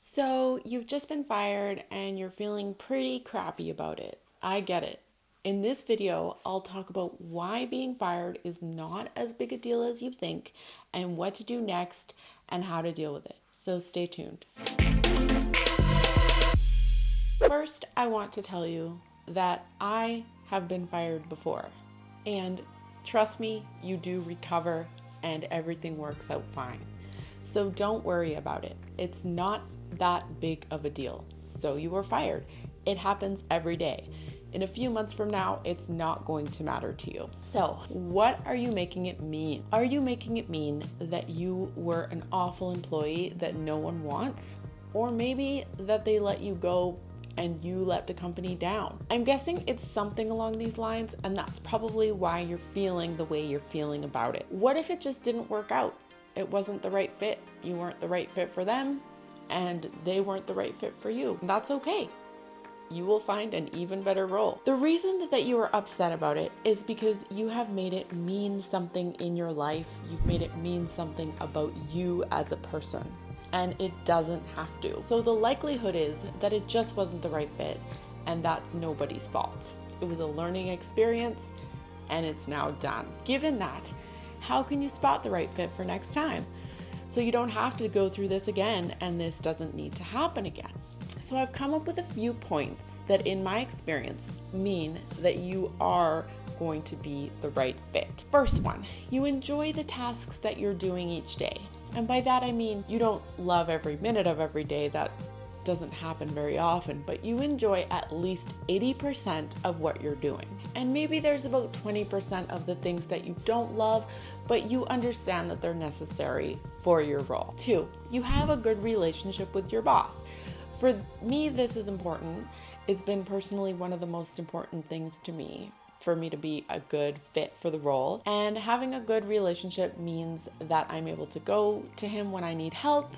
So, you've just been fired and you're feeling pretty crappy about it. I get it. In this video, I'll talk about why being fired is not as big a deal as you think and what to do next and how to deal with it. So, stay tuned. First, I want to tell you that I have been fired before. And trust me, you do recover and everything works out fine. So don't worry about it. It's not that big of a deal. So you were fired. It happens every day. In a few months from now, it's not going to matter to you. So what are you making it mean? Are you making it mean that you were an awful employee that no one wants? Or maybe that they let you go and you let the company down? I'm guessing it's something along these lines, and that's probably why you're feeling the way you're feeling about it. What if it just didn't work out? It wasn't the right fit. You weren't the right fit for them, and they weren't the right fit for you. That's okay. You will find an even better role. The reason that you are upset about it is because you have made it mean something in your life. You've made it mean something about you as a person, and it doesn't have to. So the likelihood is that it just wasn't the right fit, and that's nobody's fault. It was a learning experience, and it's now done. Given that, how can you spot the right fit for next time so you don't have to go through this again and this doesn't need to happen again? So I've come up with a few points that in my experience mean that you are going to be the right fit. First one, you enjoy the tasks that you're doing each day. And by that I mean you don't love every minute of every day. That doesn't happen very often, but you enjoy at least 80% of what you're doing. And maybe there's about 20% of the things that you don't love, but you understand that they're necessary for your role. 2, you have a good relationship with your boss. For me, this is important. It's been personally one of the most important things to me for me to be a good fit for the role. And having a good relationship means that I'm able to go to him when I need help.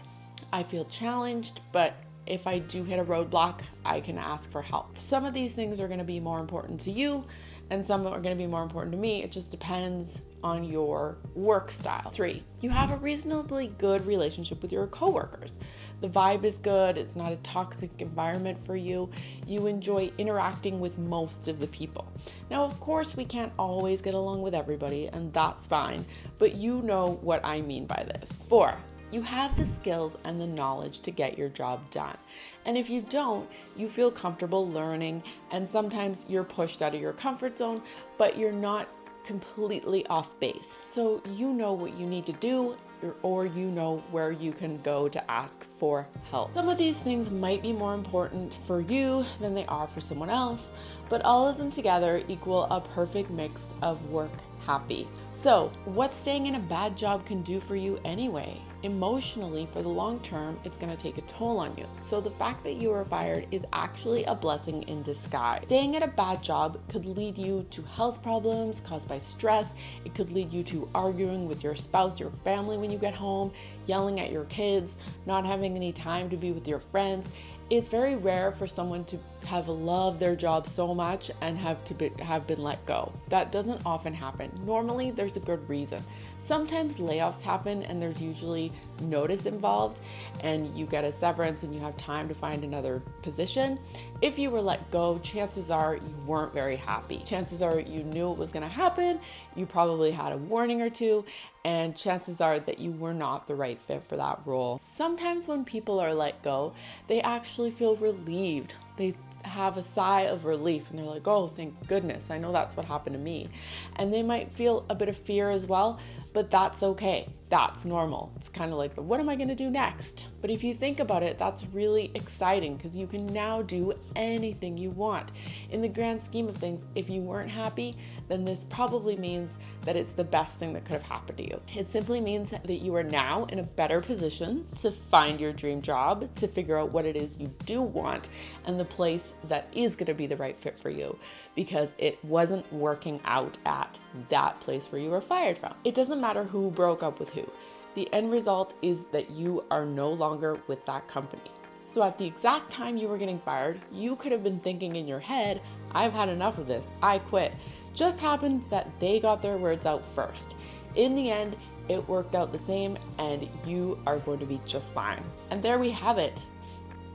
I feel challenged, but if I do hit a roadblock, I can ask for help. Some of these things are going to be more important to you, and some are going to be more important to me. It just depends on your work style. 3, you have a reasonably good relationship with your coworkers. The vibe is good. It's not a toxic environment for you. You enjoy interacting with most of the people. Now, of course, we can't always get along with everybody, and that's fine, but you know what I mean by this. 4, you have the skills and the knowledge to get your job done. And if you don't, you feel comfortable learning, and sometimes you're pushed out of your comfort zone, but you're not completely off base. So you know what you need to do, or you know where you can go to ask for help. Some of these things might be more important for you than they are for someone else, but all of them together equal a perfect mix of work happy. So what staying in a bad job can do for you anyway? Emotionally, for the long term, it's going to take a toll on you. So the fact that you were fired is actually a blessing in disguise. Staying at a bad job could lead you to health problems caused by stress. It could lead you to arguing with your spouse, your family when you get home, yelling at your kids, not having any time to be with your friends. It's very rare for someone to have loved their job so much and have been let go. That doesn't often happen. Normally, there's a good reason. Sometimes layoffs happen and there's usually notice involved, and you get a severance and you have time to find another position. If you were let go, chances are you weren't very happy. Chances are you knew it was going to happen. You probably had a warning or two, and chances are that you were not the right fit for that role. Sometimes when people are let go, they actually feel relieved. They have a sigh of relief and they're like, oh, thank goodness, I know that's what happened to me. And they might feel a bit of fear as well, but that's okay. That's normal. It's kind of like, what am I going to do next? But if you think about it, that's really exciting because you can now do anything you want. In the grand scheme of things, if you weren't happy, then this probably means that it's the best thing that could have happened to you. It simply means that you are now in a better position to find your dream job, to figure out what it is you do want, and the place that is going to be the right fit for you, because it wasn't working out at that place where you were fired from. It doesn't matter who broke up with who. The end result is that you are no longer with that company. So at the exact time you were getting fired, you could have been thinking in your head, I've had enough of this, I quit. Just happened that they got their words out first. In the end, it worked out the same, and you are going to be just fine. And there we have it.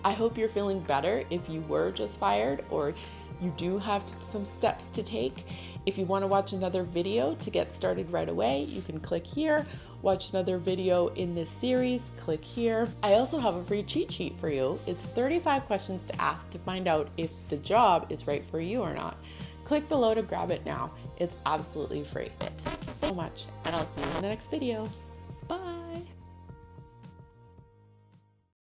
I hope you're feeling better if you were just fired or you do have some steps to take. If you want to watch another video to get started right away, you can click here. Watch another video in this series, click here. I also have a free cheat sheet for you. It's 35 questions to ask to find out if the job is right for you or not. Click below to grab it now. It's absolutely free. Thank you so much, and I'll see you in the next video. Bye.